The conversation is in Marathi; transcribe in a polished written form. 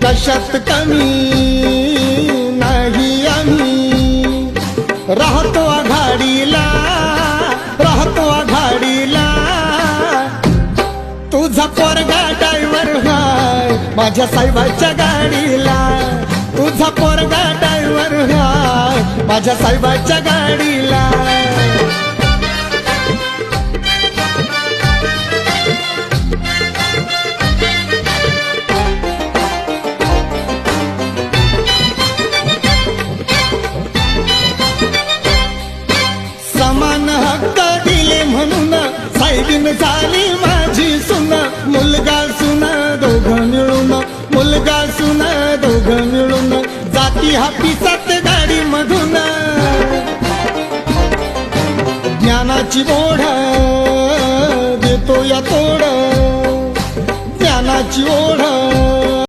कशात कमी नाही आम्ही, राहतो आघाडीला, राहतो आघाडीला. तुझा पोरगा ड्रायव्हर हाय माझ्या साहेबाच्या गाडीला, तुझा पोरगा ड्रायव्हर हाय माझ्या साहेबाच्या गाडीला. समान हक्क दिले म्हणून साहेबीन झाली माझी सुन, मुलगा सुन दोघं मिळून, मुलगा सुन दोघं मिळून. जाती हापिसात गाडी मधून ज्ञानाची ओढ देतो या तोड, ज्ञानाची ओढ